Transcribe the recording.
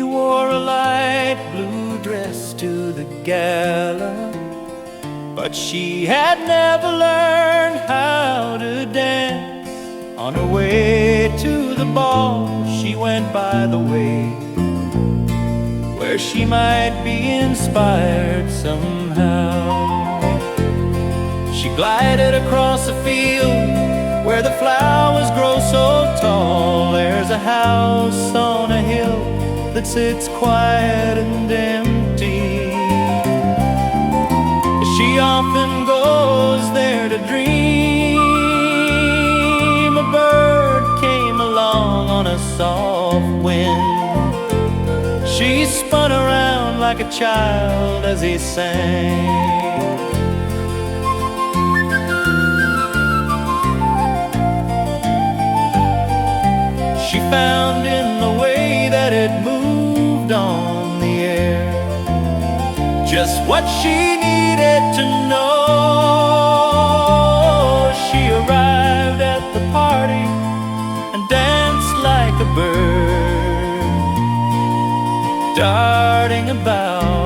wore a light blue dress to the gala, but she had never learned how to dance. On her way to the ball, she went by the way where she might be inspired somehow. She glided across a field where the flowers grow so tall. There's a house on a hill that sits quiet and empty. She often goes there to dream. A bird came along on a soft wind. She spun around like a child as he sang. She found in the way that it moved on the air just what she needed to know. She arrived at the party and danced like a bird, darting about